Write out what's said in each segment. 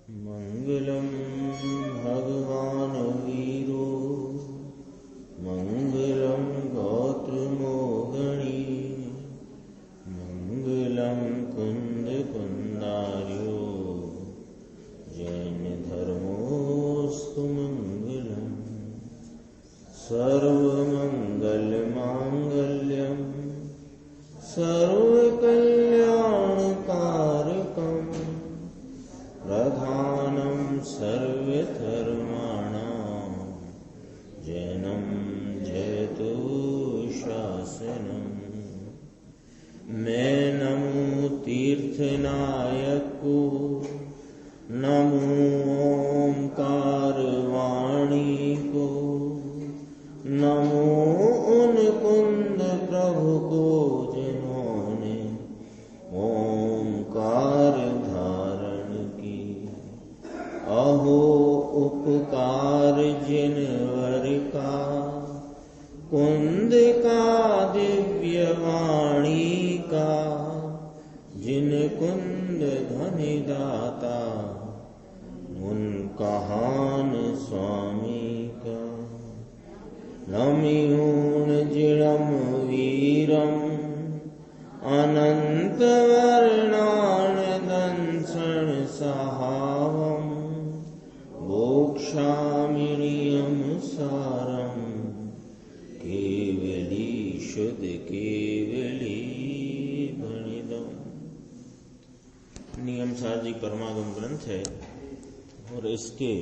मंगलम भगवान वीरो मंगलम गोत्रमोगणी मंगलम कुंद कुंदार्यो जैन धर्मोस्तु मंगलम सर्वमंगल मांगल्यम सर्वकल्याणकारकम प्रधानं सर्वधर्माणां जैनं जयतु शासनम्। मैं नमो तीर्थनायक को, नमो ओंकार वाणी को, नमो उन कुंद प्रभु को जिन्होंने ओंकार धारण की। अहो उपकार जिनवर का, कुंद का दिव्य वाणी का, जिन कुंद धनि दाता उन कहान स्वामी का। नमिऊन जिणम वीरम अनंत वर्णान दंसन सहावम मोक्षामिनियम सारम केवली शुद्ध केवली भणिदम। नियम सार जी परमागम ग्रंथ है और इसके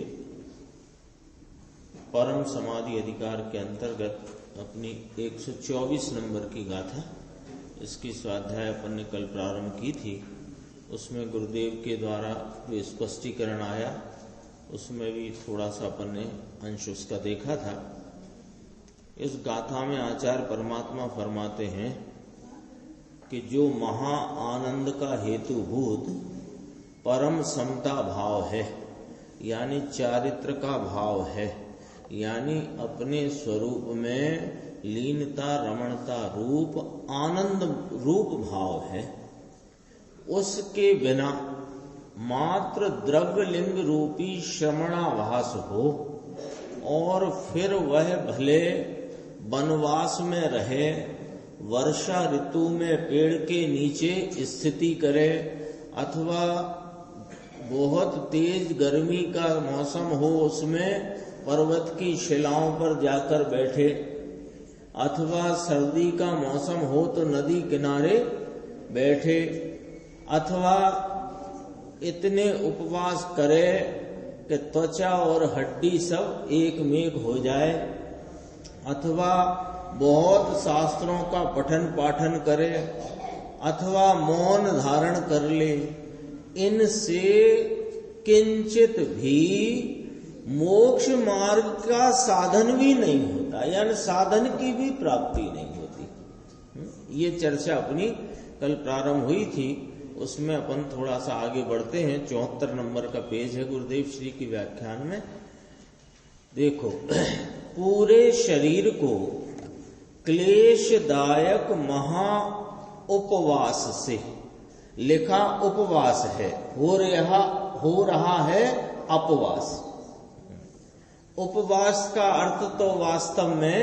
परम समाधि अधिकार के अंतर्गत अपनी 124 नंबर की गाथा, इसकी स्वाध्याय अपन ने कल प्रारंभ की थी। उसमें गुरुदेव के द्वारा जो स्पष्टीकरण आया उसमें भी थोड़ा सा अपन ने अंश उसका देखा था। इस गाथा में आचार्य परमात्मा फरमाते हैं कि जो महा आनंद का हेतुभूत परम समता भाव है, यानी चारित्र का भाव है, यानी अपने स्वरूप में लीनता रमणता रूप आनंद रूप भाव है, उसके बिना मात्र द्रव्य लिंग रूपी श्रमणाभास हो और फिर वह भले वनवास में रहे, वर्षा ऋतु में पेड़ के नीचे स्थिति करे, अथवा बहुत तेज गर्मी का मौसम हो उसमें पर्वत की शिलाओं पर जाकर बैठे, अथवा सर्दी का मौसम हो तो नदी किनारे बैठे, अथवा इतने उपवास करे कि त्वचा और हड्डी सब एक मेघ हो जाए, अथवा बहुत शास्त्रों का पठन पाठन करे, अथवा मौन धारण कर ले, इनसे किंचित भी मोक्ष मार्ग का साधन भी नहीं होता, यानी साधन की भी प्राप्ति नहीं होती। ये चर्चा अपनी कल प्रारंभ हुई थी, उसमें अपन थोड़ा सा आगे बढ़ते हैं। 74 नंबर का पेज है गुरुदेव श्री की व्याख्यान में। देखो, पूरे शरीर को क्लेशदायक महा उपवास से, लिखा उपवास है, हो रहा है अपवास। उपवास का अर्थ तो वास्तव में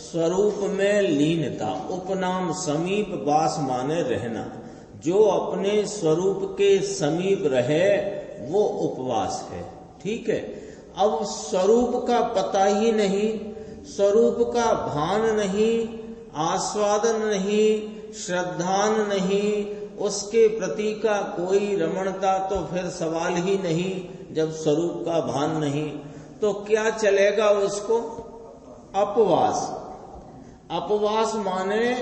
स्वरूप में लीनता, उपनाम समीप, वास माने रहना, जो अपने स्वरूप के समीप रहे वो उपवास है। ठीक है। अब स्वरूप का पता ही नहीं, स्वरूप का भान नहीं, आस्वादन नहीं, श्रद्धान नहीं, उसके प्रति का कोई रमणता तो फिर सवाल ही नहीं। जब स्वरूप का भान नहीं तो क्या चलेगा उसको? अपवास। अपवास माने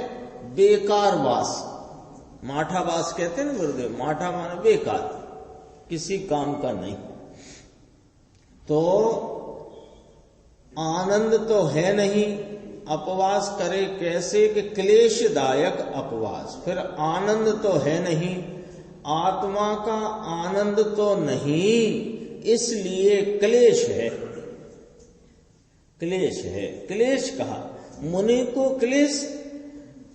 बेकार वास, माठावास कहते हैं ना गुरुदेव, माठा माने बेकार, किसी काम का नहीं। तो आनंद तो है नहीं, अपवास करे कैसे कि क्लेशदायक अपवास, फिर आनंद तो है नहीं, आत्मा का आनंद तो नहीं, इसलिए क्लेश है। क्लेश है, क्लेश कहा। मुनि को क्लेश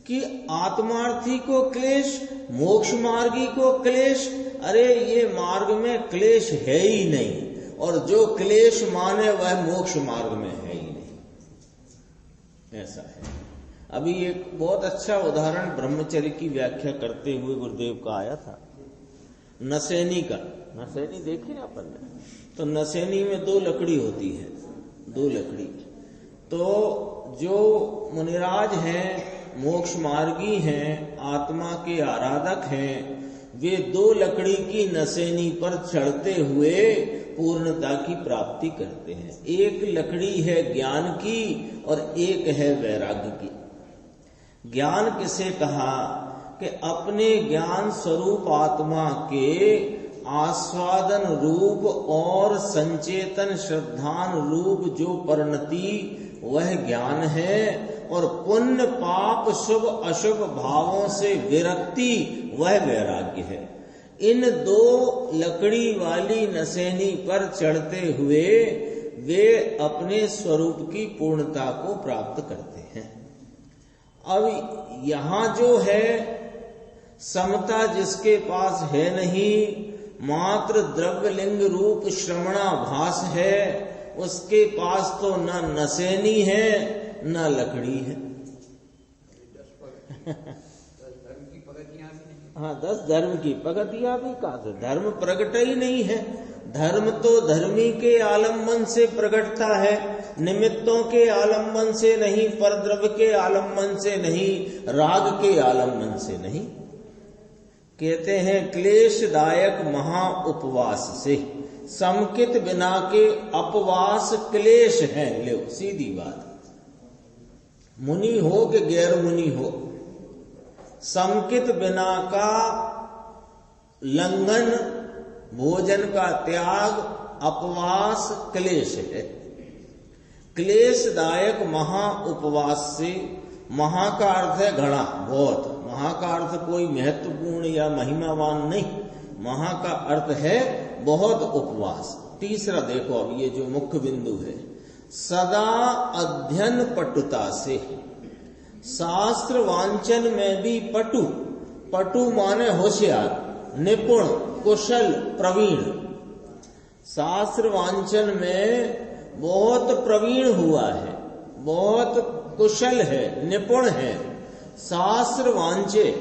कि आत्मार्थी को क्लेश, मोक्ष मार्गी को क्लेश। अरे ये मार्ग में क्लेश है ही नहीं, और जो क्लेश माने वह मोक्ष मार्ग में है ही नहीं, ऐसा है। अभी एक बहुत अच्छा उदाहरण ब्रह्मचर्य की व्याख्या करते हुए गुरुदेव का आया था, नसैनी का। नसैनी देखी ना अपन ने, तो नसैनी में 2 लकड़ी होती है, 2 लकड़ी। तो जो मुनिराज हैं, मोक्ष मार्गी हैं, आत्मा के आराधक हैं, वे 2 लकड़ी की नसैनी पर चढ़ते हुए पूर्णता की प्राप्ति करते हैं। एक लकड़ी है ज्ञान की और एक है वैराग्य की। ज्ञान किसे कहा कि अपने ज्ञान स्वरूप आत्मा के आस्वादन रूप और संचेतन श्रद्धान रूप जो परिणति वह ज्ञान है, और पुण्य पाप शुभ अशुभ भावों से विरक्ति वह वैराग्य है। इन 2 लकड़ी वाली नसैनी पर चढ़ते हुए वे अपने स्वरूप की पूर्णता को प्राप्त करते हैं। अब यहां जो है समता जिसके पास है नहीं, मात्र द्रव्यलिंग रूप श्रवणाभास है, उसके पास तो न नसैनी है न लकड़ी है। 10 धर्म की पगतियां भी कहा से धर्म प्रकट ही नहीं है। धर्म तो धर्मी के आलम्बन से प्रकटता है, निमित्तों के आलम्बन से नहीं, परद्रव्य के आलम्बन से नहीं, राग के आलम्बन से नहीं। कहते हैं क्लेशदायक महा उपवास से, समकित बिना के अपवास क्लेश है। लो सीधी बात, मुनि हो कि गैर मुनि हो, समकित बिना का लंघन, भोजन का त्याग, अपवास क्लेश है। क्लेशदायक महा उपवास से, महा का अर्थ है घड़ा, बहुत। महा का अर्थ कोई महत्वपूर्ण या महिमावान नहीं, महा का अर्थ है बहुत उपवास। तीसरा देखो, अब ये जो मुख्य बिंदु है, सदा अध्ययन पटुता से, शास्त्र वांचन में भी पटु। पटु माने होशियार, निपुण, कुशल, प्रवीण। शास्त्र वांचन में बहुत प्रवीण हुआ है, बहुत कुशल है, निपुण है, शास्त्र वांचे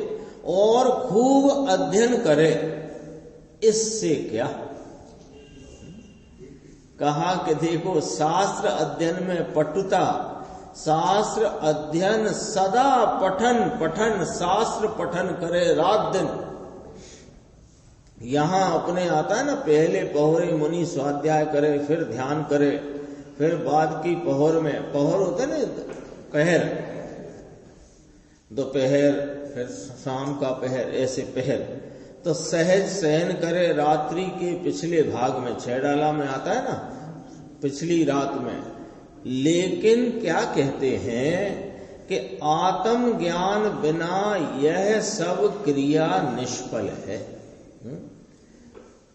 और खूब अध्ययन करे। इससे क्या कहा कि देखो, शास्त्र अध्ययन में पटुता, शास्त्र अध्ययन सदा पठन पठन, शास्त्र पठन करे रात दिन। यहां अपने आता है ना, पहले पहरे मुनि स्वाध्याय करे, फिर ध्यान करे, फिर बाद की पहर में, पहर होते ना पहर, दोपहर, फिर शाम का पहर, ऐसे पहर। तो सहज शयन करे रात्रि के पिछले भाग में, 6 डाला में आता है ना, पिछली रात में। लेकिन क्या कहते हैं कि आत्म ज्ञान बिना यह सब क्रिया निष्फल है।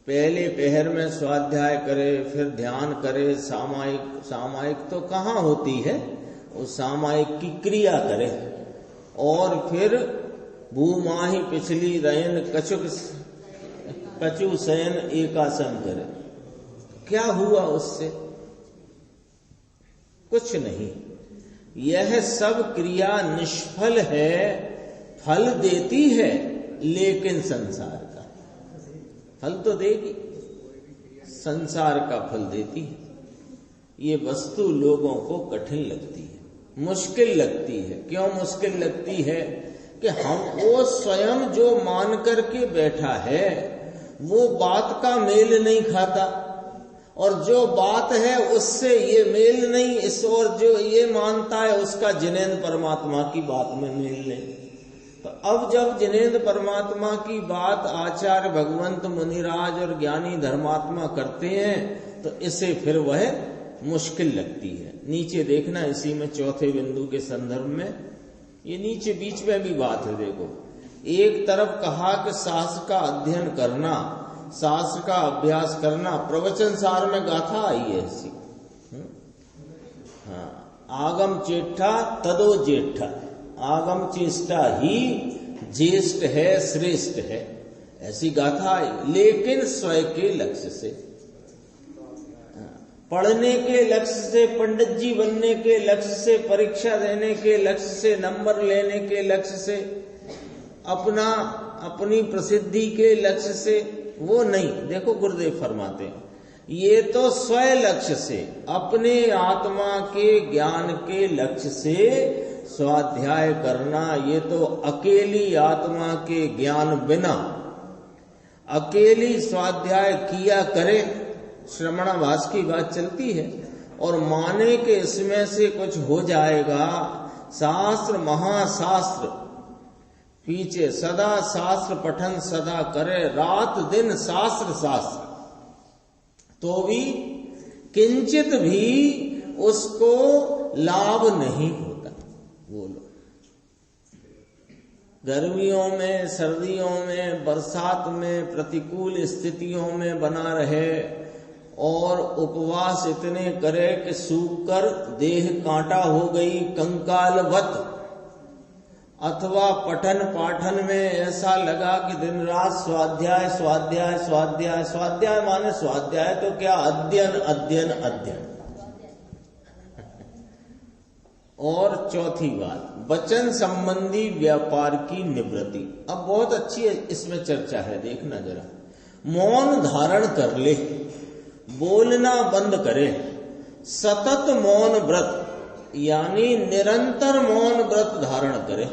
पहले पहर में स्वाध्याय करे, फिर ध्यान करे, सामायिक तो कहाँ होती है, उस सामायिक की क्रिया करे, और फिर भूमाही पिछली रयन कछु शयन एकासन करे। क्या हुआ उससे? कुछ नहीं। यह सब क्रिया निष्फल है, फल देती है लेकिन संसार का फल तो देगी, संसार का फल देती है। ये वस्तु लोगों को कठिन लगती है, मुश्किल लगती है। क्यों मुश्किल लगती है? कि हमको स्वयं जो मान करके बैठा है वो बात का मेल नहीं खाता, और जो बात है उससे ये मेल नहीं, इस और जो ये मानता है उसका जिनेंद्र परमात्मा की बात में मेल नहीं। तो अब जब जिनेंद्र परमात्मा की बात आचार्य भगवंत मुनिराज और ज्ञानी धर्मात्मा करते हैं तो इसे फिर वह मुश्किल लगती है। नीचे देखना, इसी में चौथे बिंदु के संदर्भ में, ये नीचे बीच में भी बात है। देखो, एक तरफ कहा कि शास्त्र का अध्ययन करना, शास्त्र का अभ्यास करना, प्रवचन सार में गाथा आई है ऐसी। हाँ, आगम चेठा तदो जेठा, आगम चेष्टा ही ज्येष्ठ है, श्रेष्ठ है, ऐसी गाथा है। लेकिन स्वयं के लक्ष्य से, पढ़ने के लक्ष्य से, पंडित जी बनने के लक्ष्य से, परीक्षा देने के लक्ष्य से, नंबर लेने के लक्ष्य से, अपनी प्रसिद्धि के लक्ष्य से वो नहीं। देखो गुरुदेव फरमाते हैं ये तो स्वयं लक्ष्य से, अपने आत्मा के ज्ञान के लक्ष्य से स्वाध्याय करना, ये तो अकेली आत्मा के ज्ञान बिना अकेली स्वाध्याय किया करे। श्रवणाभास की बात चलती है और माने के इसमें से कुछ हो जाएगा। शास्त्र महाशास्त्र पीछे सदा शास्त्र पठन सदा करे, रात दिन शास्त्र शास्त्र, तो भी किंचित भी उसको लाभ नहीं होता। बोलो, गर्मियों में, सर्दियों में, बरसात में, प्रतिकूल स्थितियों में बना रहे और उपवास इतने करे कि सूखकर देह कांटा हो गई, कंकालवत, अथवा पठन पाठन में ऐसा लगा कि दिन रात स्वाध्याय स्वाध्याय स्वाध्याय स्वाध्याय, माने स्वाध्याय तो क्या, अध्ययन अध्ययन अध्ययन। और चौथी बात, वचन संबंधी व्यापार की निवृत्ति। अब बहुत अच्छी इसमें चर्चा है, देखना जरा। मौन धारण कर ले, बोलना बंद करे, सतत मौन व्रत यानी निरंतर मौन व्रत धारण करे,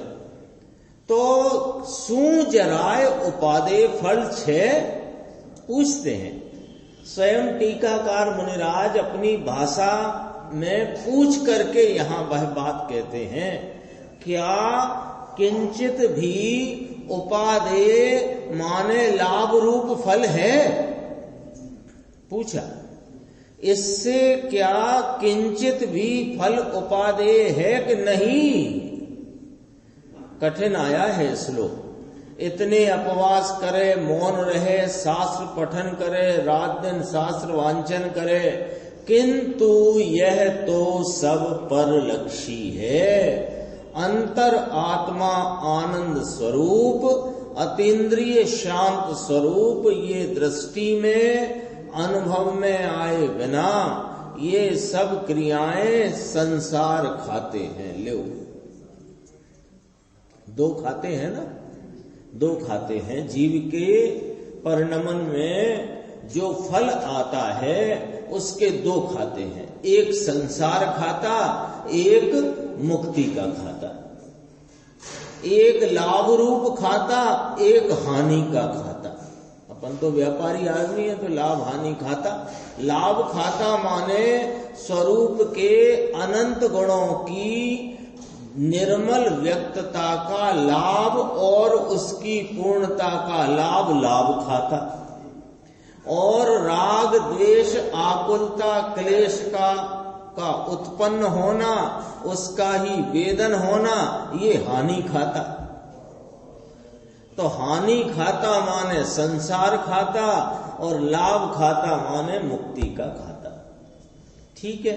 तो सू जराय उपादेय फल 6 पूछते हैं। स्वयं टीकाकार मुनिराज अपनी भाषा में पूछ करके यहां वह बात कहते हैं, क्या किंचित भी उपादेय माने लाभ रूप फल है? पूछा, इससे क्या किंचित भी फल उपादेय है कि नहीं? कठिन आया है श्लोक। इतने अपवास करे, मौन रहे, शास्त्र पठन करे, रात दिन शास्त्र वांचन करे, किंतु यह तो सब परलक्षी है। अंतर आत्मा आनंद स्वरूप, अतीन्द्रिय शांत स्वरूप, ये दृष्टि में अनुभव में आए बिना ये सब क्रियाएं संसार खाते हैं। ले, 2 खाते हैं ना, 2 खाते हैं। जीव के परिणमन में जो फल आता है उसके 2 खाते हैं, एक संसार खाता, एक मुक्ति का खाता, एक लाभ रूप खाता, एक हानि का खाता। अपन तो व्यापारी आदमी है तो लाभ हानि खाता। लाभ खाता माने स्वरूप के अनंत गुणों की निर्मल व्यक्तता का लाभ और उसकी पूर्णता का लाभ लाभ खाता, और राग द्वेष आकुलता क्लेश का उत्पन्न होना, उसका ही वेदन होना, ये हानि खाता। तो हानि खाता माने संसार खाता और लाभ खाता माने मुक्ति का खाता। ठीक है,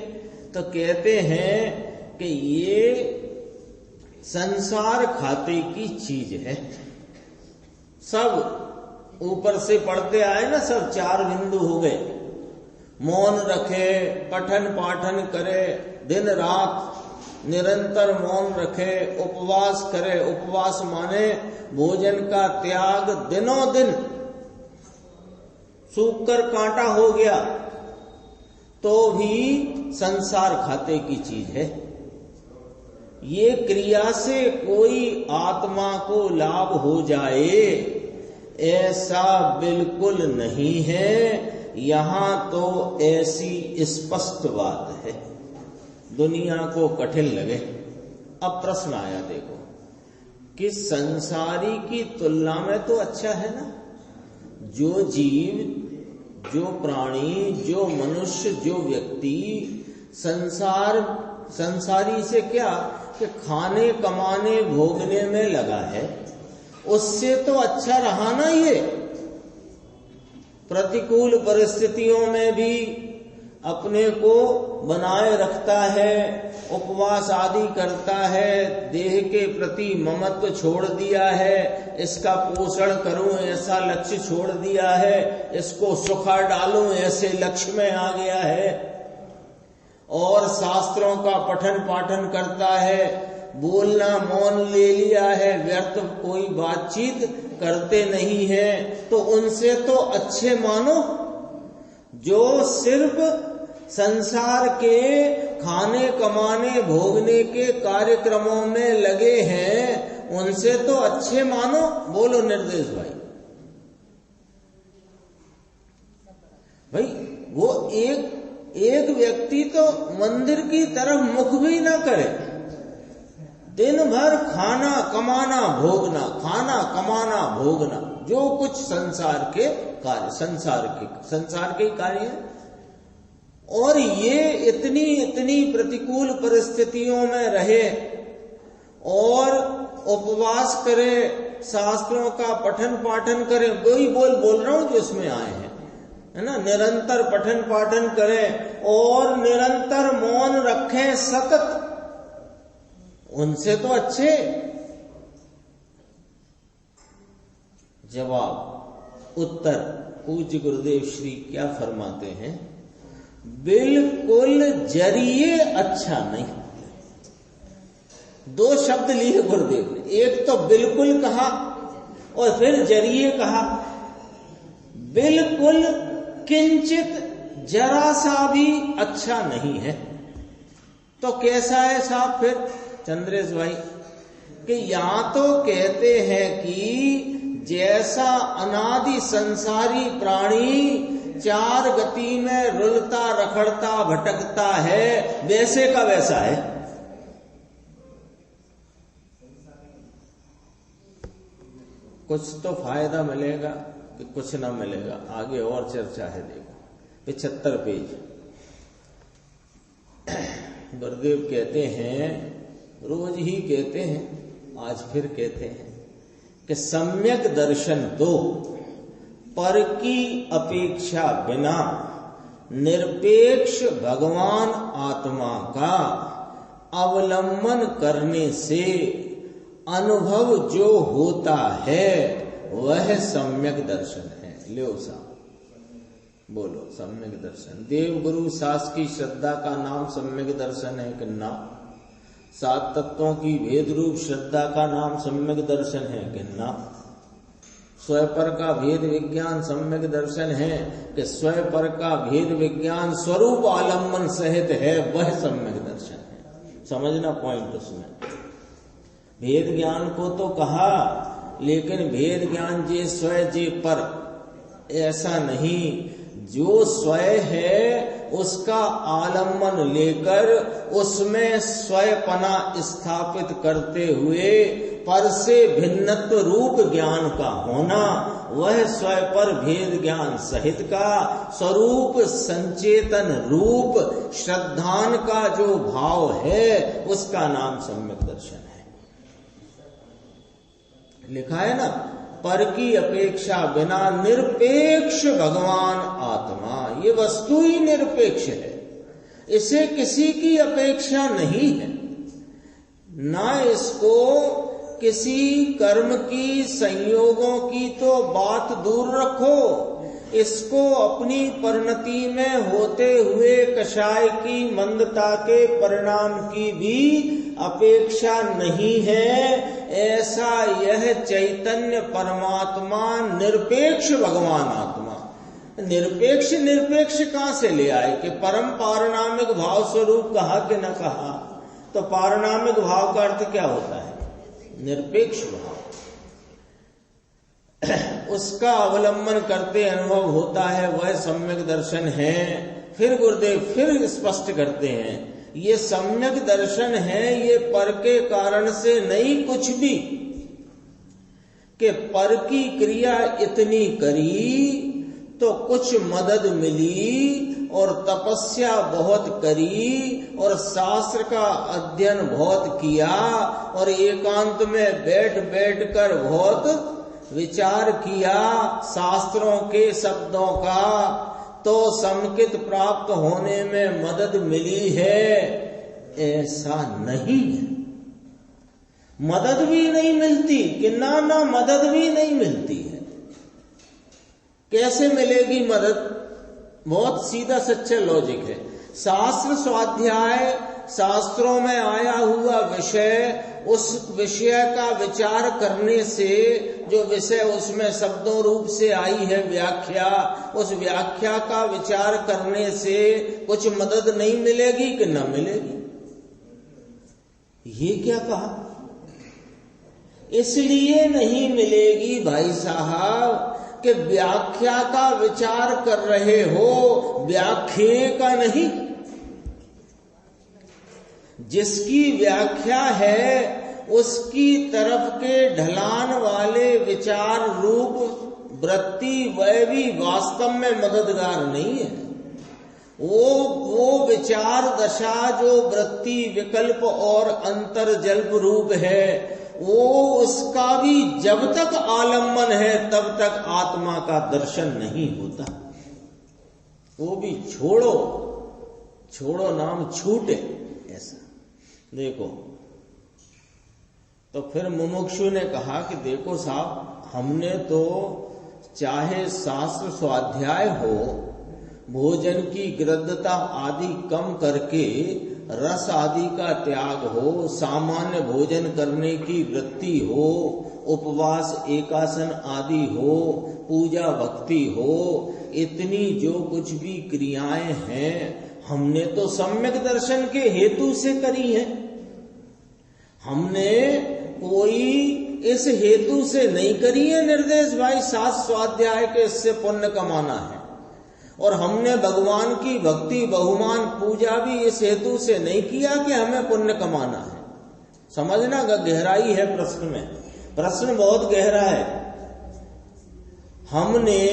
तो कहते हैं कि ये संसार खाते की चीज है। सब ऊपर से पढ़ते आए ना, सब 4 बिंदु हो गए। मौन रखे, पठन पाठन करे, दिन रात निरंतर मौन रखे, उपवास करे, उपवास माने भोजन का त्याग, दिनों दिन सूख कर कांटा हो गया तो भी संसार खाते की चीज है। ये क्रिया से कोई आत्मा को लाभ हो जाए ऐसा बिल्कुल नहीं है। यहां तो ऐसी स्पष्ट बात है, दुनिया को कठिन लगे। अब प्रश्न आया, देखो कि संसारी की तुलना में तो अच्छा है ना। जो जीव, जो प्राणी, जो मनुष्य, जो व्यक्ति संसारी से क्या कि खाने कमाने भोगने में लगा है, उससे तो अच्छा रहा ना। ये प्रतिकूल परिस्थितियों में भी अपने को बनाए रखता है, उपवास आदि करता है, देह के प्रति ममत्व छोड़ दिया है, इसका पोषण करूं ऐसा लक्ष्य छोड़ दिया है, इसको सुखा डालूं ऐसे लक्ष्य में आ गया है, और शास्त्रों का पठन पाठन करता है, बोलना मौन ले लिया है, व्यर्थ कोई बातचीत करते नहीं है, तो उनसे तो अच्छे मानो जो सिर्फ संसार के खाने कमाने भोगने के कार्यक्रमों में लगे हैं, उनसे तो अच्छे मानो। बोलो निर्देश भाई वो एक व्यक्ति तो मंदिर की तरफ मुख भी ना करे, दिन भर खाना कमाना भोगना, खाना कमाना भोगना, जो कुछ संसार के कार्य, संसार के कार्य है। और ये इतनी प्रतिकूल परिस्थितियों में रहे और उपवास करे, शास्त्रों का पठन पाठन करे, वही बोल रहा हूं जो इसमें आए हैं, है ना, निरंतर पठन पाठन करें और निरंतर मौन रखें सतत, उनसे तो अच्छे। जवाब उत्तर पूज्य गुरुदेव श्री क्या फरमाते हैं, बिल्कुल जरिए अच्छा नहीं। दो शब्द लिए गुरुदेव ने, एक तो बिल्कुल कहा और फिर जरिए कहा। बिल्कुल किंचित जरा सा भी अच्छा नहीं है, तो कैसा है साहब फिर चंद्रेश भाई, कि यहां तो कहते हैं कि जैसा अनादि संसारी प्राणी चार गति में रुलता रखड़ता भटकता है, वैसे का वैसा है। कुछ तो फायदा मिलेगा कि कुछ ना मिलेगा, आगे और चर्चा है, देखो 75 पेज। गुरुदेव कहते हैं, रोज ही कहते हैं, आज फिर कहते हैं कि सम्यक दर्शन तो पर की अपेक्षा बिना निरपेक्ष भगवान आत्मा का अवलंबन करने से अनुभव जो होता है वह सम्यक दर्शन है। लो साहब बोलो, सम्यक दर्शन। देव गुरु शास्त्र की श्रद्धा का नाम सम्यक दर्शन है कि ना? सात तत्वों की भेद रूप श्रद्धा का नाम सम्यक दर्शन है कि ना? स्वपर का भेद विज्ञान सम्यक दर्शन है कि स्वपर का भेद विज्ञान स्वरूप आलम्बन सहित है, वह सम्यक दर्शन है। समझना पॉइंट उसमें। भेद ज्ञान को तो कहा, लेकिन भेद ज्ञान जे स्वय जे पर, ऐसा नहीं। जो स्वय है उसका आलम्बन लेकर उसमें स्वयपना स्थापित करते हुए पर से भिन्नत्व रूप ज्ञान का होना, वह स्वय पर भेद ज्ञान सहित का स्वरूप संचेतन रूप श्रद्धान का जो भाव है उसका नाम सम्यक दर्शन है। लिखा है ना, पर की अपेक्षा बिना निरपेक्ष भगवान आत्मा। ये वस्तु ही निरपेक्ष है, इसे किसी की अपेक्षा नहीं है, ना इसको किसी कर्म की संयोगों की तो बात दूर रखो, इसको अपनी परिणति में होते हुए कषाय की मंदता के परिणाम की भी अपेक्षा नहीं है। ऐसा यह चैतन्य परमात्मा निरपेक्ष भगवान आत्मा। निरपेक्ष कहां से ले आए कि परम पारणामिक भाव स्वरूप कहा कि न कहा? तो पारणामिक भाव का अर्थ क्या होता है? निरपेक्ष भाव। उसका अवलंबन करते अनुभव होता है, वह सम्यक दर्शन है। फिर गुरुदेव फिर स्पष्ट करते हैं, ये सम्यक दर्शन है, ये पर के कारण से नहीं कुछ भी, कि पर की क्रिया इतनी करी तो कुछ मदद मिली और तपस्या बहुत करी और शास्त्र का अध्ययन बहुत किया और एकांत में बैठ कर बहुत विचार किया शास्त्रों के शब्दों का, तो समकित प्राप्त होने में मदद मिली है। ऐसा नहीं है। मदद भी नहीं मिलती कि ना मदद भी नहीं मिलती है। कैसे मिलेगी मदद? बहुत सीधा सच्चा लॉजिक है। शास्त्र स्वाध्याय, शास्त्रों में आया हुआ विषय, उस विषय का विचार करने से जो विषय उसमें शब्दों रूप से आई है व्याख्या, उस व्याख्या का विचार करने से कुछ मदद नहीं मिलेगी कि न मिलेगी? ये क्या कहा? इसलिए नहीं मिलेगी भाई साहब कि व्याख्या का विचार कर रहे हो, व्याख्या का नहीं। जिसकी व्याख्या है उसकी तरफ के ढलान वाले विचार रूप वृत्ति वह भी वास्तव में मददगार नहीं है। वो विचार दशा जो वृत्ति विकल्प और अंतर्जल्प रूप है, वो उसका भी जब तक आलम्बन है तब तक आत्मा का दर्शन नहीं होता। वो भी छोड़ो नाम छूटे ऐसा। देखो, तो फिर मुमुक्षु ने कहा कि देखो साहब, हमने तो चाहे शास्त्र स्वाध्याय हो, भोजन की गृद्धता आदि कम करके रस आदि का त्याग हो, सामान्य भोजन करने की वृत्ति हो, उपवास एकासन आदि हो, पूजा भक्ति हो, इतनी जो कुछ भी क्रियाएं हैं हमने तो सम्यक दर्शन के हेतु से करी है। हमने कोई इस हेतु से नहीं करी है निर्देश भाई शास्त्र स्वाध्याय के इससे पुण्य कमाना है, और हमने भगवान की भक्ति बहुमान पूजा भी इस हेतु से नहीं किया कि हमें पुण्य कमाना है। समझना गहराई है प्रश्न में, प्रश्न बहुत गहरा है। हमने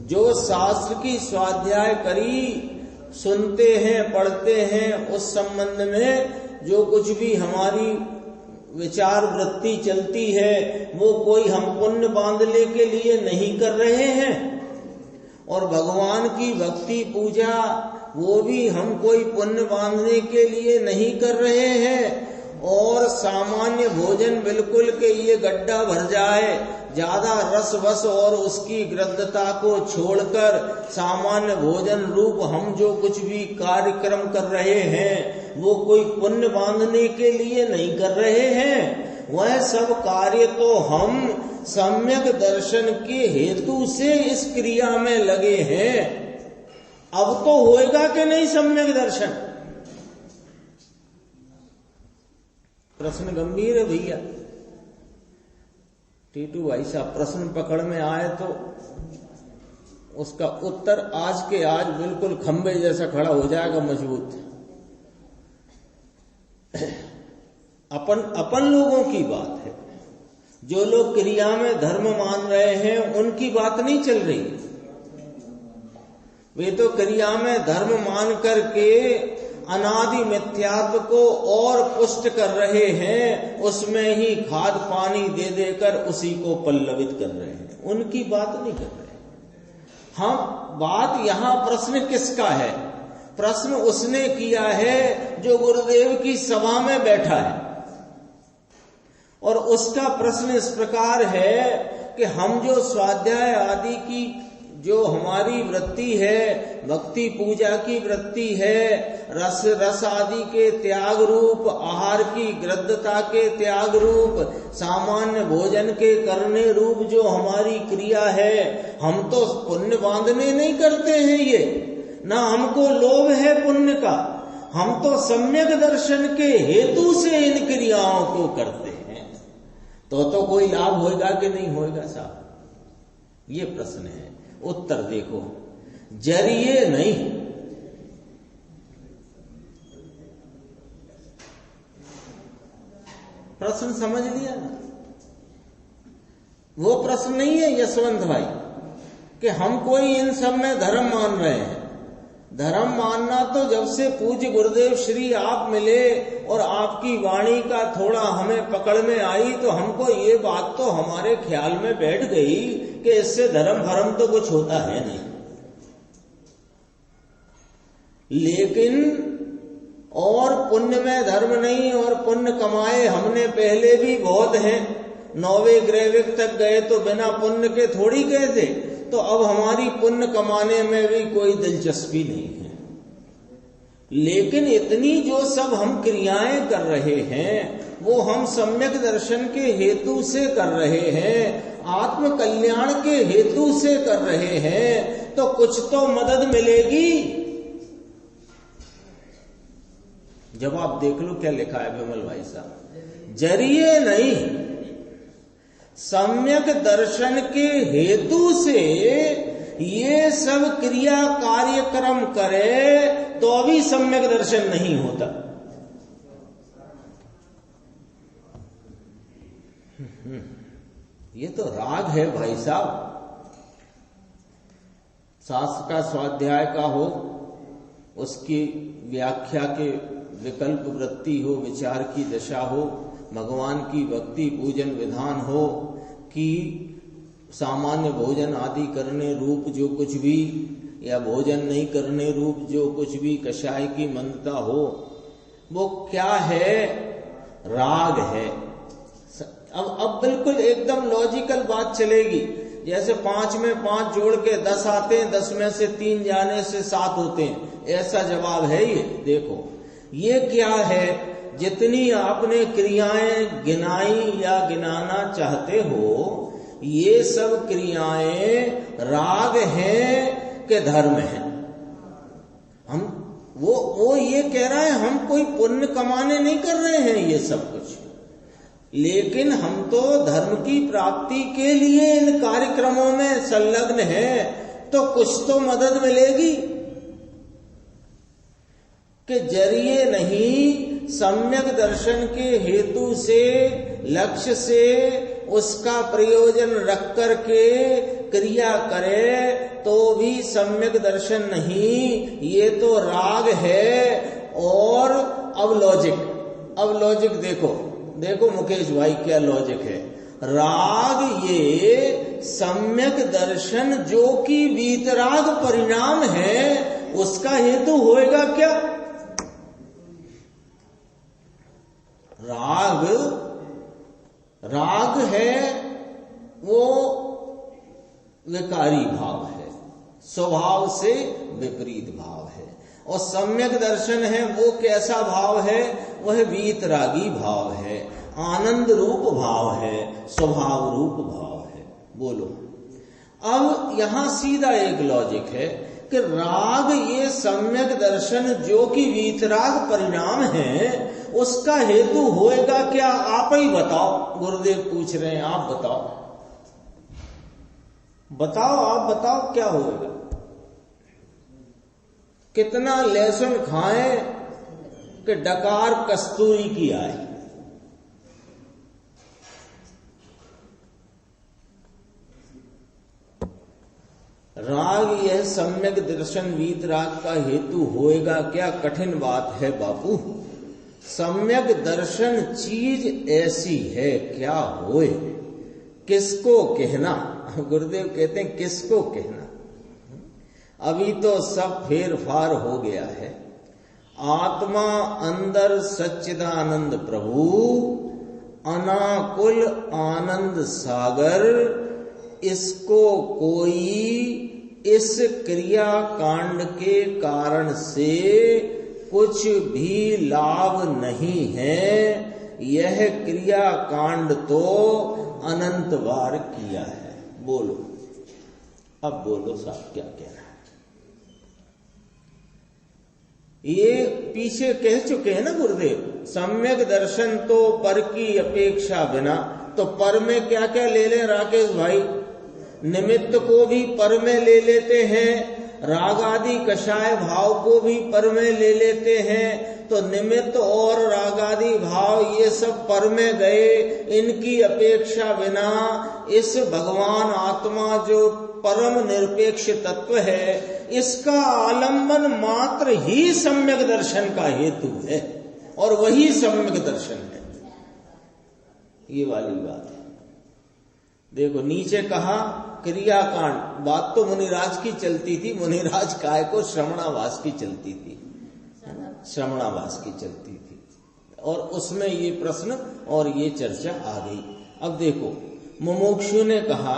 जो शास्त्र की स्वाध्याय करी, सुनते हैं पढ़ते हैं, उस संबंध में जो कुछ भी हमारी विचार वृत्ति चलती है वो कोई हम पुण्य बांधने के लिए नहीं कर रहे हैं, और भगवान की भक्ति पूजा वो भी हम कोई पुण्य बांधने के लिए नहीं कर रहे हैं, और सामान्य भोजन बिल्कुल के ये गड्ढा भर जाए, ज्यादा रस वस और उसकी गृद्धता को छोड़कर सामान्य भोजन रूप हम जो कुछ भी कार्यक्रम कर रहे हैं वो कोई पुण्य बांधने के लिए नहीं कर रहे हैं। वह सब कार्य तो हम सम्यक दर्शन के हेतु से इस क्रिया में लगे हैं। अब तो होएगा कि नहीं सम्यक दर्शन? प्रश्न गंभीर है भैया। टीटू भाई साहब प्रश्न पकड़ में आए तो उसका उत्तर आज के आज बिल्कुल खंबे जैसा खड़ा हो जाएगा, मजबूत। अपन लोगों की बात है। जो लोग क्रिया में धर्म मान रहे हैं उनकी बात नहीं चल रही। वे तो क्रिया में धर्म मान करके अनादि मिथ्यात्व को और पुष्ट कर रहे हैं, उसमें ही खाद पानी दे देकर उसी को पल्लवित कर रहे हैं। उनकी बात नहीं कर रहे। हम बात यहां प्रश्न किसका है? प्रश्न उसने किया है जो गुरुदेव की सभा में बैठा है, और उसका प्रश्न इस प्रकार है कि हम जो स्वाध्याय आदि की जो हमारी वृत्ति है, भक्ति पूजा की वृत्ति है, रस आदि के त्याग रूप, आहार की गृद्धता के त्याग रूप, सामान्य भोजन के करने रूप जो हमारी क्रिया है, हम तो पुण्य बांधने नहीं करते हैं ये, ना हमको लोभ है पुण्य का। हम तो सम्यक दर्शन के हेतु से इन क्रियाओं को करते हैं। तो कोई लाभ होएगा कि नहीं होएगा साहब? ये प्रश्न है। उत्तर देखो, जरिए नहीं। प्रश्न समझ लिया ना? वो प्रश्न नहीं है यशवंत भाई कि हम कोई इन सब में धर्म मान रहे हैं। धर्म मानना तो जब से पूज्य गुरुदेव श्री आप मिले और आपकी वाणी का थोड़ा हमें पकड़ में आई तो हमको ये बात तो हमारे ख्याल में बैठ गई कि इससे धर्म भरम तो कुछ होता है नहीं। लेकिन और पुण्य में धर्म नहीं, और पुण्य कमाए हमने पहले भी बहुत हैं, 9वें ग्रैविक तक गए तो बिना पुण्य के थोड़ी गए थे, तो अब हमारी पुण्य कमाने में भी कोई दिलचस्पी नहीं है। लेकिन इतनी जो सब हम क्रियाएं कर रहे हैं वो हम सम्यक दर्शन के हेतु से कर रहे हैं, आत्म कल्याण के हेतु से कर रहे हैं, तो कुछ तो मदद मिलेगी। जवाब देख लो क्या लिखा है विमल भाई साहब, जरिए नहीं, सम्यक दर्शन के हेतु से ये सब क्रिया कार्यक्रम करे तो भी सम्यक दर्शन नहीं होता। ये तो राग है भाई साहब, शास्त्र का स्वाध्याय का हो, उसकी व्याख्या के विकल्प वृत्ति हो, विचार की दशा हो, भगवान की भक्ति पूजन विधान हो, कि सामान्य भोजन आदि करने रूप जो कुछ भी, या भोजन नहीं करने रूप जो कुछ भी कषाय की मंदता हो, वो क्या है? राग है। अब बिल्कुल एकदम लॉजिकल बात चलेगी, जैसे 5 में 5 जोड़ के 10 आते हैं, 10 में से 3 जाने से 7 होते हैं, ऐसा जवाब है ये। देखो ये क्या है, जितनी आपने क्रियाएं गिनाई या गिनाना चाहते हो, ये सब क्रियाएं राग हैं कि धर्म है? हम वो ये कह रहा है हम कोई पुण्य कमाने नहीं कर रहे हैं ये सब कुछ, लेकिन हम तो धर्म की प्राप्ति के लिए इन कार्यक्रमों में संलग्न हैं, तो कुछ तो मदद मिलेगी। कि जरिए नहीं, सम्यक दर्शन के हेतु से, लक्ष्य से उसका प्रयोजन रख करके क्रिया करे तो भी सम्यक दर्शन नहीं, ये तो राग है। और अब लॉजिक देखो मुकेश भाई क्या लॉजिक है। राग ये सम्यक दर्शन जो कि वीतराग परिणाम है, उसका हेतु होएगा क्या? राग है वो विकारी भाव है, स्वभाव से विपरीत भाव है। और सम्यक दर्शन है वो कैसा भाव है? वह वीतरागी भाव है, आनंद रूप भाव है, स्वभाव रूप भाव है। बोलो, अब यहां सीधा एक लॉजिक है कि राग ये सम्यक दर्शन जो कि वीतराग परिणाम है, उसका हेतु होएगा क्या? आप ही बताओ। गुरुदेव पूछ रहे हैं, आप बताओ क्या होएगा? कितना लहसुन खाएं कि डकार कस्तूरी की आए? राग यह सम्यक दर्शन वीतराग का हेतु होएगा क्या? कठिन बात है बापू। सम्यक दर्शन चीज ऐसी है, क्या होए, किसको कहना? गुरुदेव कहते हैं किसको कहना? अभी तो सब फेर फार हो गया है। आत्मा अंदर सच्चिदानंद प्रभु, अनाकुल आनंद सागर, इसको कोई इस क्रिया कांड के कारण से कुछ भी लाभ नहीं है। यह क्रिया कांड तो अनंत बार किया है। बोलो, अब बोलो साहब क्या कहना है? ये पीछे कह चुके हैं ना गुरुदेव, सम्यक दर्शन तो पर की अपेक्षा बिना। तो पर में क्या क्या ले लें राकेश भाई? निमित्त को भी पर में ले लेते हैं, राग आदि कषाय भाव को भी पर में ले लेते हैं। तो निमित्त और राग आदि भाव ये सब पर में गए। इनकी अपेक्षा बिना इस भगवान आत्मा जो परम निरपेक्ष तत्व है, इसका आलंबन मात्र ही सम्यक दर्शन का हेतु है, और वही सम्यक दर्शन है। ये वाली बात है। देखो नीचे कहा क्रियाकांड, बात तो मुनिराज की चलती थी। मुनिराज काय को श्रवणावास की चलती थी, है ना? श्रवणावास की चलती थी, और उसमें ये प्रश्न और ये चर्चा आ गई। अब देखो, मुमुक्षु ने कहा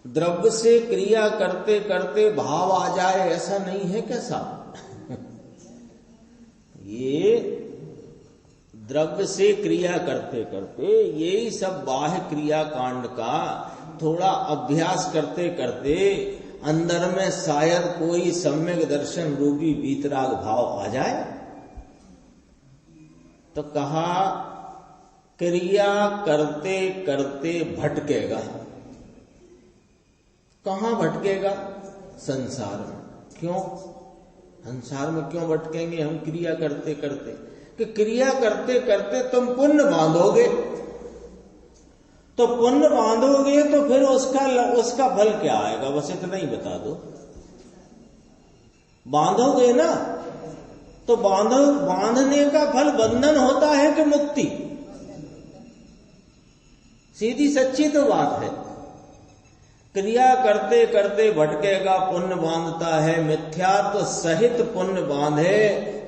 द्रव्य से क्रिया करते करते भाव आ जाए, ऐसा नहीं है कैसा? ये द्रव्य से क्रिया करते करते, यही सब बाह्य क्रिया कांड का थोड़ा अभ्यास करते करते अंदर में शायद कोई सम्यक दर्शन रूपी वीतराग भाव आ जाए। तो कहा क्रिया करते करते भटकेगा। कहां भटकेगा? संसार में। क्यों संसार में क्यों भटकेंगे हम? क्रिया करते करते, कि क्रिया करते करते तुम पुण्य बांधोगे, तो पुण्य बांधोगे तो फिर उसका फल क्या आएगा? बस इतना ही बता दो। बांधोगे ना, तो बांधने का फल बंधन होता है कि मुक्ति? सीधी सच्ची तो बात है। क्रिया करते करते भटकेगा, पुण्य बांधता है, मिथ्यात्व सहित पुण्य बांधे,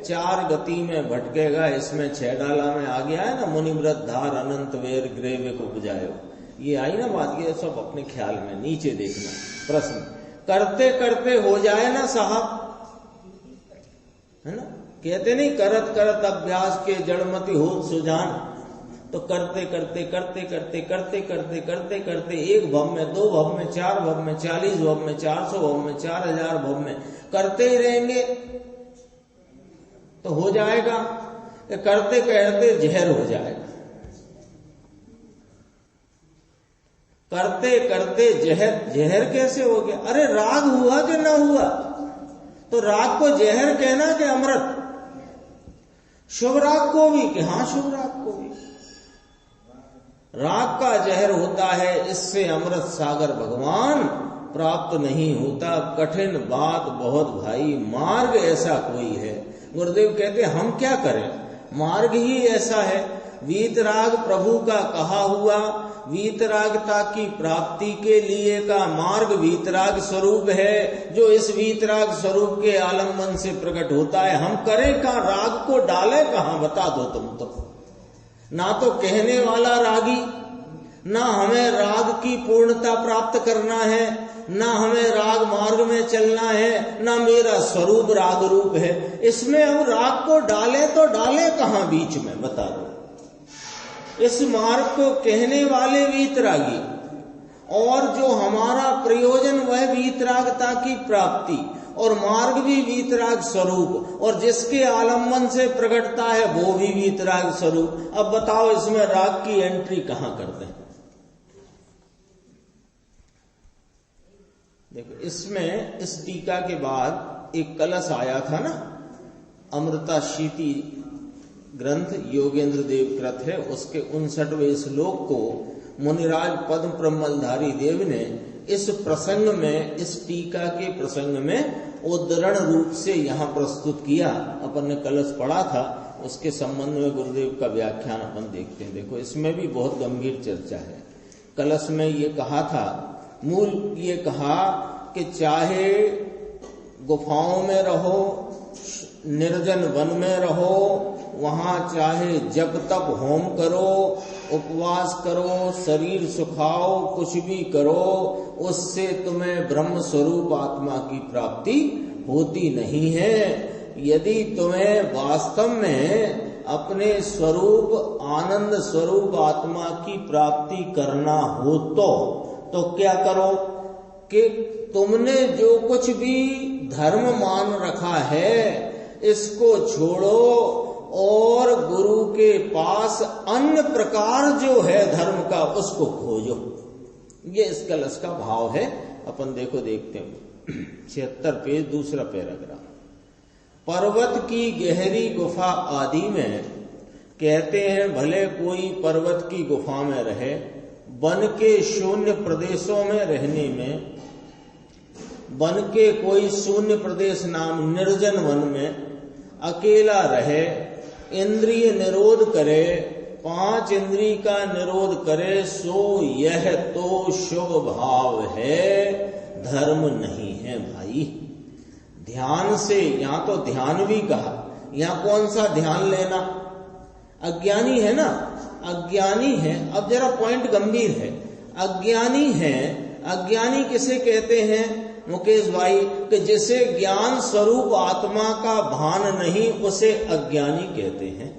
4 गति में भटकेगा। इसमें 6 डाला में आ गया है ना, मुनिव्रत धार अनंत वेर ग्रेवे को बुझायो, ये आई ना बात। ये सब अपने ख्याल में नीचे देखना। प्रश्न करते करते हो जाए ना साहब, है ना? कहते नहीं करत करत अभ्यास के जड़मति हो सुजान। तो करते करते करते करते करते करते करते करते 1 भव में, 2 भव में, 4 भव में, 40 भव में, 400 भव में, 4000 भव में करते ही रहेंगे तो हो जाएगा। करते करते जहर हो जाएगा। करते करते जहर कैसे हो गया? अरे राग हुआ कि ना हुआ? तो राग को जहर कहना कि अमृत? शुभ राग को भी कि हाँ शुभ राग को भी। राग का जहर होता है, इससे अमृत सागर भगवान प्राप्त नहीं होता। कठिन बात बहुत भाई, मार्ग ऐसा कोई है। गुरुदेव कहते हम क्या करें, मार्ग ही ऐसा है। वीतराग प्रभु का कहा हुआ, वीतरागता की प्राप्ति के लिए का मार्ग वीतराग स्वरूप है, जो इस वीतराग स्वरूप के आलम्बन से प्रकट होता है। हम करें कहाँ? राग को डाले कहाँ? बता दो तुम तो। ना तो कहने वाला रागी, ना हमें राग की पूर्णता प्राप्त करना है, ना हमें राग मार्ग में चलना है, ना मेरा स्वरूप राग रूप है। इसमें हम राग को डाले तो डाले कहाँ बीच में? बता दो। इस मार्ग को कहने वाले वीतरागी, और जो हमारा प्रयोजन वह वीतरागता की प्राप्ति, और मार्ग भी वीतराग स्वरूप, और जिसके आलम्बन से प्रकटता है वो भी वीतराग स्वरूप। अब बताओ इसमें राग की एंट्री कहां करते हैं? देखो, इसमें इस टीका के बाद एक कलश आया था ना, अमृता शीति ग्रंथ योगेंद्र देव कृत है, उसके 59वें श्लोक को मुनिराज पद्म प्रमलधारी देव ने इस प्रसंग में, इस टीका के प्रसंग में उद्धरण रूप से यहाँ प्रस्तुत किया। अपन ने कलश पढ़ा था, उसके संबंध में गुरुदेव का व्याख्यान अपन देखते हैं। देखो, इसमें भी बहुत गंभीर चर्चा है। कलश में ये कहा था, मूल ये कहा कि चाहे गुफाओं में रहो, निर्जन वन में रहो, वहां चाहे जप तप होम करो, उपवास करो, शरीर सुखाओ, कुछ भी करो, उससे तुम्हें ब्रह्म स्वरूप आत्मा की प्राप्ति होती नहीं है। यदि तुम्हें वास्तव में अपने स्वरूप आनंद स्वरूप आत्मा की प्राप्ति करना हो तो क्या करो कि तुमने जो कुछ भी धर्म मान रखा है इसको छोड़ो और गुरु के पास अन्य प्रकार जो है धर्म का उसको खोजो। ये इस कलश का भाव है। अपन देखो, देखते हैं 76 पेज, दूसरा पैराग्राफ। पर्वत की गहरी गुफा आदि में कहते हैं, भले कोई पर्वत की गुफा में रहे, वन के शून्य प्रदेशों में रहने में, वन के कोई शून्य प्रदेश नाम निर्जन वन में अकेला रहे, इंद्रिय निरोध करे, 5 इंद्रिय का निरोध करे, सो यह तो शुभ भाव है, धर्म नहीं है भाई। ध्यान से, यहां तो ध्यान भी कहा यहाँ कौन सा ध्यान लेना? अज्ञानी है ना, अज्ञानी है। अब जरा पॉइंट गंभीर है। अज्ञानी है, अज्ञानी किसे कहते हैं मुकेश भाई? कि जिसे ज्ञान स्वरूप आत्मा का भान नहीं, उसे अज्ञानी कहते हैं।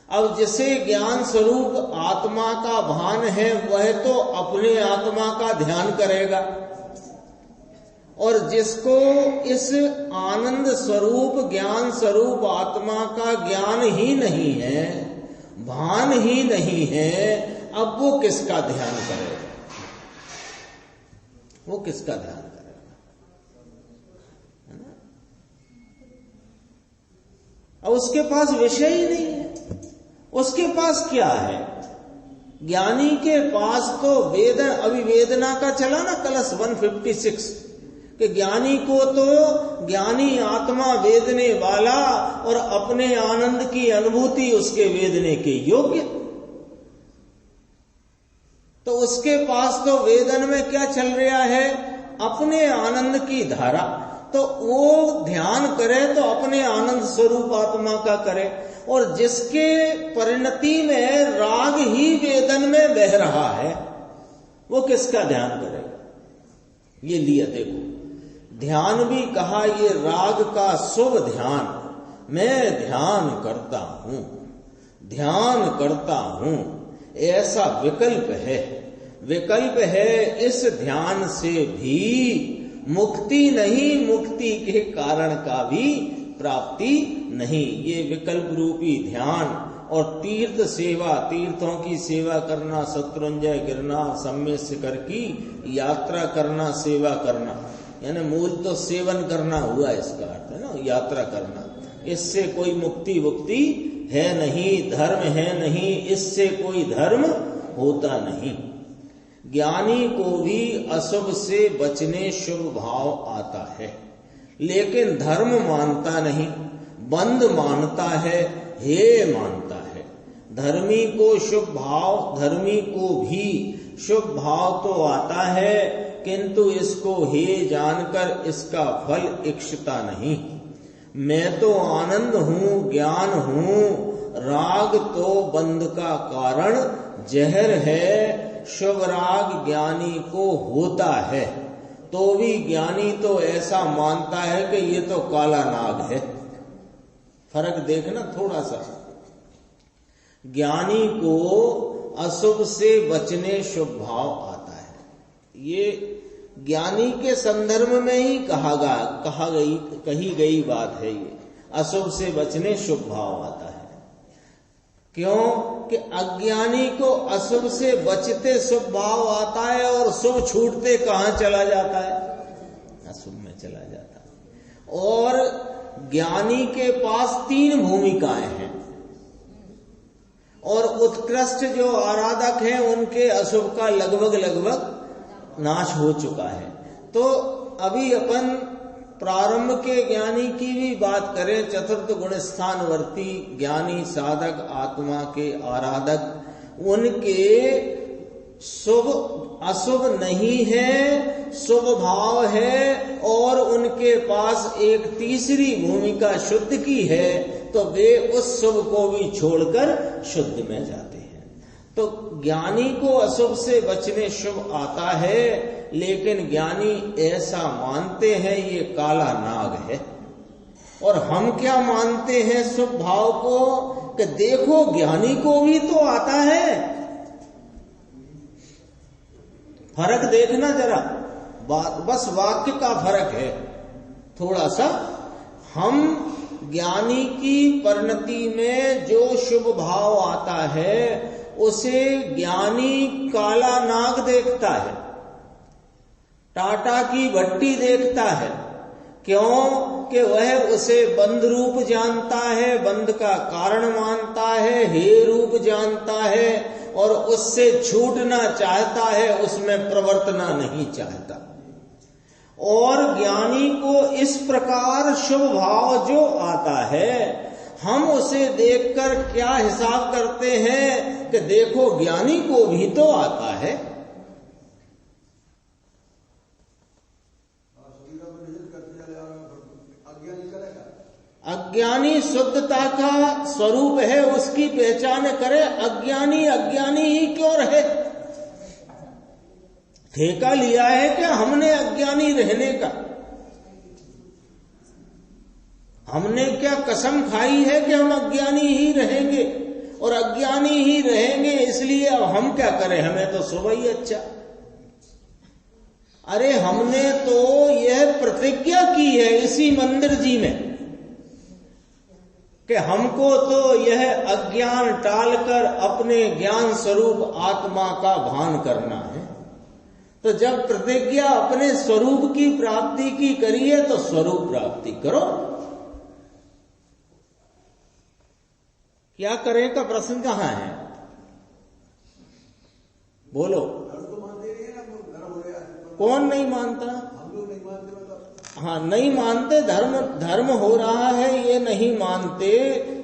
अब जिसे ज्ञान स्वरूप आत्मा का भान है, वह तो अपने आत्मा का ध्यान करेगा, और जिसको इस आनंद स्वरूप ज्ञान स्वरूप आत्मा का ज्ञान ही नहीं है, भान ही नहीं है, अब वो किसका ध्यान करेगा? वो किसका ध्यान करेगा? है ना? अब उसके पास विषय ही नहीं है। उसके पास क्या है? ज्ञानी के पास तो वेदन, अभी वेदना का चला ना कलश 156, कि ज्ञानी को तो ज्ञानी आत्मा वेदने वाला और अपने आनंद की अनुभूति उसके वेदने के योग्य। तो उसके पास तो वेदन में क्या चल रहा है? अपने आनंद की धारा। तो वो ध्यान करे तो अपने आनंद स्वरूप आत्मा का करे, और जिसके परिणति में राग ही वेदन में बह रहा है, वो किसका ध्यान करेगा? ये लिया देखो, ध्यान भी कहा ये राग का शुभ ध्यान, मैं ध्यान करता हूं, ध्यान करता हूं, ऐसा विकल्प है। विकल्प है, इस ध्यान से भी मुक्ति नहीं, मुक्ति के कारण का भी प्राप्ति नहीं। ये विकल्प रूपी ध्यान और तीर्थ सेवा, तीर्थों की सेवा करना, शत्रुंजय गिरनार सम्यस्य कर की यात्रा करना, सेवा करना, यानी मूल तो सेवन करना हुआ, इसका अर्थ है ना यात्रा करना। इससे कोई मुक्ति वुक्ति है नहीं, धर्म है नहीं, इससे कोई धर्म होता नहीं। ज्ञानी को भी अशुभ से बचने शुभ भाव आता है, लेकिन धर्म मानता नहीं, बंद मानता है, हे मानता है। धर्मी को शुभ भाव, धर्मी को भी शुभ भाव तो आता है, किंतु इसको हे जानकर इसका फल इच्छता नहीं। मैं तो आनंद हूं, ज्ञान हूं, राग तो बंध का कारण जहर है। शुभ राग ज्ञानी को होता है, तो भी ज्ञानी तो ऐसा मानता है कि ये तो काला नाग है। फर्क देखना थोड़ा सा। ज्ञानी को अशुभ से बचने शुभ भाव आता है। ये ज्ञानी के संदर्भ में ही कही गई बात है। ये अशुभ से बचने शुभ भाव आता है। क्यों कि अज्ञानी को अशुभ से बचते शुभ भाव आता है, और शुभ छूटते कहां चला जाता है? अशुभ में चला जाता है। और ज्ञानी के पास 3 भूमिकाएं हैं, और उत्कृष्ट जो आराधक हैं उनके अशुभ का लगभग नाश हो चुका है। तो अभी अपन प्रारंभ के ज्ञानी की भी बात करें, चतुर्थ गुण स्थानवर्ती ज्ञानी साधक आत्मा के आराधक, उनके शुभ अशुभ नहीं है, शुभ भाव है, और उनके पास एक तीसरी भूमिका शुद्ध की है, तो वे उस शुभ को भी छोड़कर शुद्ध में जाते हैं। तो ज्ञानी को अशुभ से बचने शुभ आता है, लेकिन ज्ञानी ऐसा मानते हैं ये काला नाग है। और हम क्या मानते हैं शुभ भाव को? कि देखो ज्ञानी को भी तो आता है। फर्क देखना जरा, बस वाक्य का फर्क है थोड़ा सा। हम ज्ञानी की परिणति में जो शुभ भाव आता है, उसे ज्ञानी काला नाग देखता है, टाटा की भट्टी देखता है। क्यों कि वह उसे बंध रूप जानता है, बंध का कारण मानता है, हे रूप जानता है, और उससे छूटना चाहता है, उसमें प्रवर्तना नहीं चाहता। और ज्ञानी को इस प्रकार शुभ भाव जो आता है, हम उसे देखकर क्या हिसाब करते हैं कि देखो ज्ञानी को भी तो आता है। अज्ञानी शुद्धता का स्वरूप है, उसकी पहचान करे। अज्ञानी अज्ञानी ही क्यों रहे? ठेका लिया है क्या हमने अज्ञानी रहने का? हमने क्या कसम खाई है कि हम अज्ञानी ही रहेंगे और अज्ञानी ही रहेंगे, इसलिए अब हम क्या करें, हमें तो सुबह ही अच्छा। अरे हमने तो यह प्रतिज्ञा की है इसी मंदिर जी में कि हमको तो यह अज्ञान टालकर अपने ज्ञान स्वरूप आत्मा का भान करना है। तो जब प्रतिज्ञा अपने स्वरूप की प्राप्ति की करी है तो स्वरूप प्राप्ति करो। क्या करें का प्रश्न कहां है? बोलो। कौन नहीं मानता? हाँ, नहीं मानते। धर्म हो रहा है ये नहीं मानते।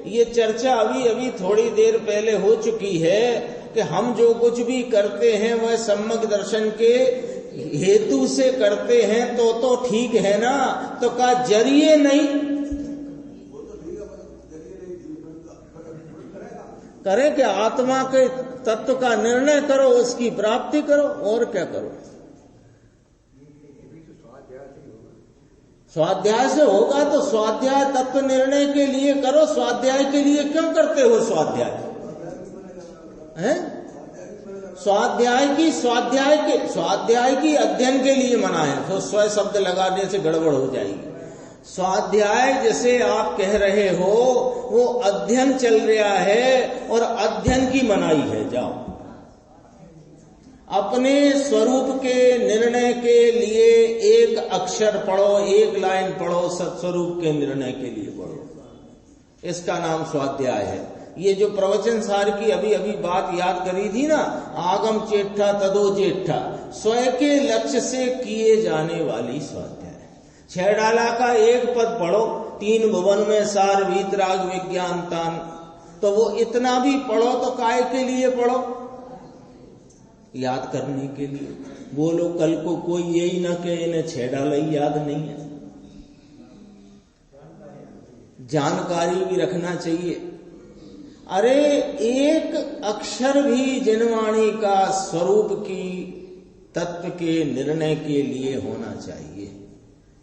ये चर्चा अभी अभी थोड़ी देर पहले हो चुकी है कि हम जो कुछ भी करते हैं वह सम्यक दर्शन के हेतु से करते हैं तो ठीक है ना। तो का जरिए नहीं करे कि आत्मा के तत्व का निर्णय करो, उसकी प्राप्ति करो, और क्या करो। स्वाध्याय से होगा तो स्वाध्याय तत्व निर्णय के लिए करो। स्वाध्याय के लिए क्यों करते हो स्वाध्याय? हैं? स्वाध्याय की अध्ययन के लिए मना है, तो स्व शब्द लगाने से गड़बड़ हो जाएगी। स्वाध्याय जैसे आप कह रहे हो वो अध्ययन चल रहा है और अध्ययन की मनाही है। जाओ अपने स्वरूप के निर्णय के लिए एक अक्षर पढ़ो, एक लाइन पढ़ो, सत्स्वरूप के निर्णय के लिए पढ़ो। इसका नाम स्वाध्याय है। ये जो प्रवचन सार की अभी अभी बात याद करी थी ना, आगम चेष्टा तदो चेष्टा, स्वयं के लक्ष्य से किए जाने वाली स्वाध्याय। 6 डाला का एक पद पढ़ो, 3 भुवन में सार वीतराग विज्ञान तान, तो वो इतना भी पढ़ो तो काय के लिए पढ़ो? याद करने के लिए। बोलो कल को कोई यही ना कि इन्हें 6 डाला ही याद नहीं है। जानकारी भी रखना चाहिए। अरे एक अक्षर भी जिनवाणी का स्वरूप की तत्व के निर्णय के लिए होना चाहिए।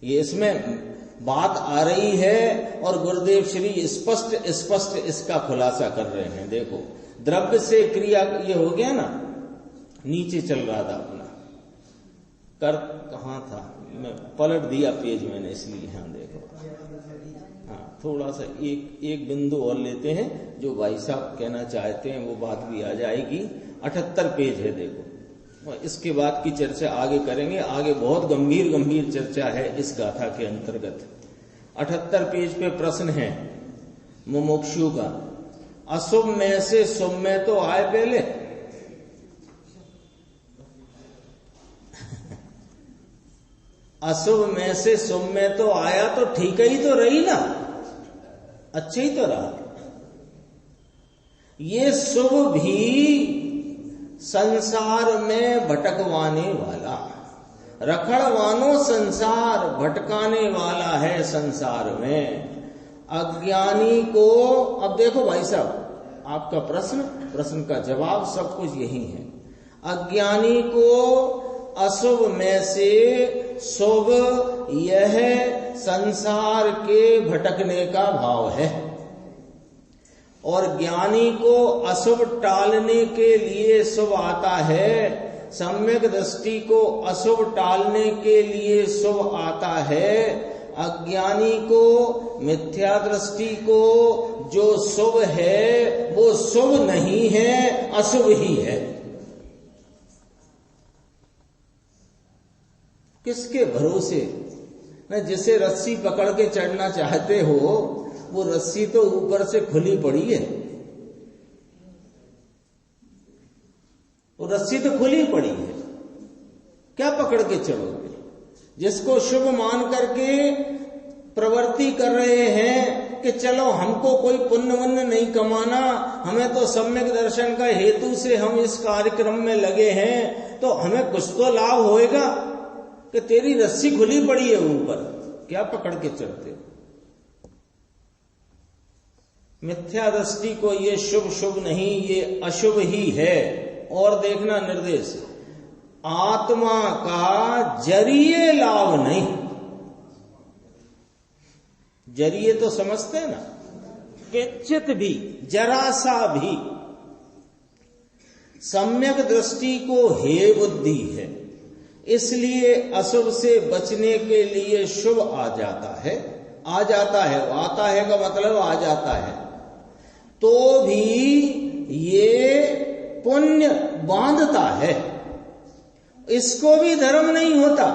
ये इसमें बात आ रही है और गुरुदेव श्री स्पष्ट इसका खुलासा कर रहे हैं। देखो, द्रव्य से क्रिया, ये हो गया ना, नीचे चल रहा था अपना कर, कहाँ था, मैं पलट दिया पेज मैंने, इसलिए हाँ देखो। हाँ, थोड़ा सा एक बिंदु और लेते हैं, जो भाई साहब कहना चाहते हैं वो बात भी आ जाएगी। 78 पेज है, देखो। इसके बाद की चर्चा आगे करेंगे। आगे बहुत गंभीर चर्चा है इस गाथा के अंतर्गत। 78 पेज पे प्रश्न है मुमुक्षु का, अशुभ में से शुभ में तो आए पहले। अशुभ में से शुभ में तो आया तो ठीक ही तो रही ना, अच्छा ही तो रहा। ये शुभ भी संसार में भटकवाने वाला, रखड़वानो संसार भटकाने वाला है संसार में। अज्ञानी को, अब देखो भाई साहब, आपका प्रश्न का जवाब सब कुछ यही है। अज्ञानी को अशुभ में से शुभ, यह संसार के भटकने का भाव है, और ज्ञानी को अशुभ टालने के लिए शुभ आता है। सम्यक दृष्टि को अशुभ टालने के लिए शुभ आता है। अज्ञानी को, मिथ्या दृष्टि को जो शुभ है वो शुभ नहीं है, अशुभ ही है। किसके भरोसे? न जिसे रस्सी पकड़ के चढ़ना चाहते हो, वो रस्सी तो ऊपर से खुली पड़ी है, वो रस्सी तो खुली पड़ी है, क्या पकड़ के चढ़ोगे? जिसको शुभ मान करके प्रवृत्ति कर रहे हैं कि चलो हमको कोई पुण्य वन्य नहीं कमाना, हमें तो सम्यक दर्शन का हेतु से हम इस कार्यक्रम में लगे हैं, तो हमें कुछ तो लाभ होएगा, कि तेरी रस्सी खुली पड़ी है ऊपर, क्या पकड़ के चढ़ते हो? मिथ्या दृष्टि को ये शुभ शुभ नहीं, ये अशुभ ही है। और देखना निर्देश, आत्मा का जरिए लाभ नहीं। जरिए तो समझते हैं ना, किंचित भी, जरा सा भी। सम्यक दृष्टि को हे बुद्धि है, इसलिए अशुभ से बचने के लिए शुभ आ जाता है। आ जाता है, आता है का मतलब आ जाता है, तो भी ये पुण्य बांधता है, इसको भी धर्म नहीं होता।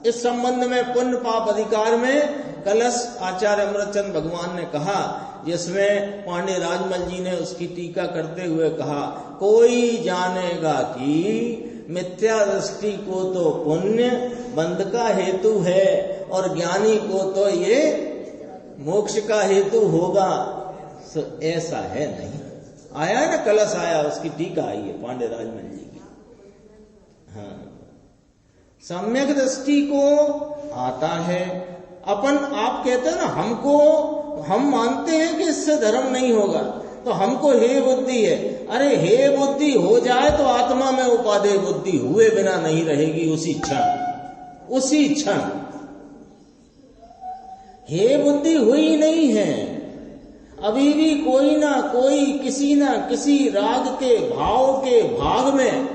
इस संबंध में पुण्य पाप अधिकार में कलश आचार्य अमृतचंद भगवान ने कहा, जिसमें पांडे राजमल जी ने उसकी टीका करते हुए कहा, कोई जानेगा कि मिथ्या दृष्टि को तो पुण्य बंध का हेतु है और ज्ञानी को तो ये मोक्ष का हेतु होगा। ऐसा है नहीं। आया है ना, कलश आया, उसकी टीका आई है पांडे राजमल जी की। हाँ, सम्यक दृष्टि को आता है। अपन आप कहते हैं ना, हमको, हम मानते हैं कि इससे धर्म नहीं होगा, तो हमको हे बुद्धि है। अरे हे बुद्धि हो जाए तो आत्मा में उपादेय बुद्धि हुए बिना नहीं रहेगी उसी क्षण, उसी क्षण। हे बुद्धि हुई नहीं है, अभी भी कोई ना कोई, किसी ना किसी राग के भाव के भाग में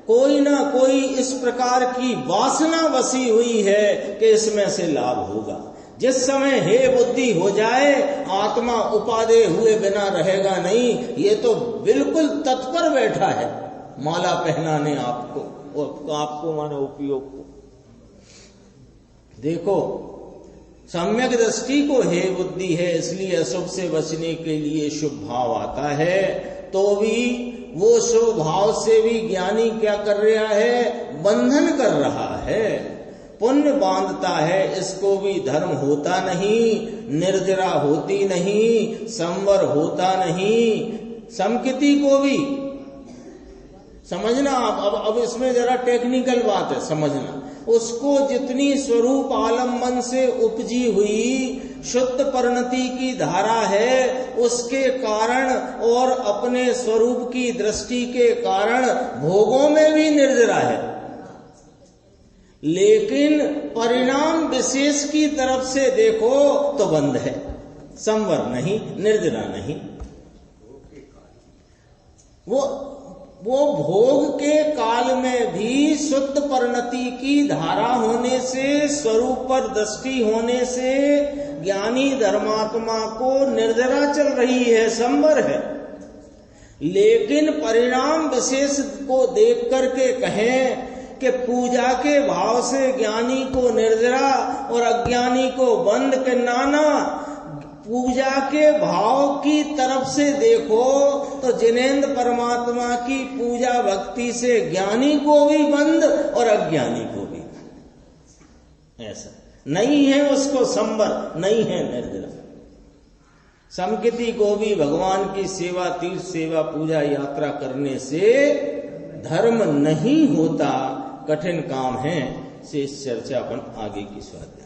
कोई ना कोई इस प्रकार की वासना बसी हुई है कि इसमें से लाभ होगा। जिस समय हे बुद्धि हो जाए, आत्मा उपादेय हुए बिना रहेगा नहीं, ये तो बिल्कुल तत्पर बैठा है माला पहनाने आपको माने उपयोग को। देखो, सम्यक दृष्टि को हे बुद्धि है, इसलिए अशुभ से बचने के लिए शुभ भाव आता है, तो भी वो शुभ भाव से भी ज्ञानी क्या कर रहा है, बंधन कर रहा है, पुण्य बांधता है। इसको भी धर्म होता नहीं, निर्जरा होती नहीं, संवर होता नहीं। समकिति को भी समझना। अब इसमें जरा टेक्निकल बात है, समझना। उसको जितनी स्वरूप आलम्बन से उपजी हुई शुद्ध परिणति की धारा है, उसके कारण और अपने स्वरूप की दृष्टि के कारण भोगों में भी निर्जरा है, लेकिन परिणाम विशेष की तरफ से देखो तो बंध है, संवर नहीं, निर्जरा नहीं। वो भोग के काल में भी शुद्ध परिणति की धारा होने से, स्वरूप पर दृष्टि होने से ज्ञानी धर्मात्मा को निर्जरा चल रही है, संवर है। लेकिन परिणाम विशेष को देख करके कहें कि पूजा के भाव से ज्ञानी को निर्जरा और अज्ञानी को बंद के नाना, पूजा के भाव की तरफ से देखो तो जिनेंद्र परमात्मा की पूजा भक्ति से ज्ञानी को भी बंद और अज्ञानी को भी। ऐसा नहीं है, उसको संवर नहीं है, निर्जरा। समकिति को भी भगवान की सेवा, तीर्थ सेवा, पूजा यात्रा करने से धर्म नहीं होता, कठिन काम है। से इस चर्चा अपन आगे की स्वाध्याय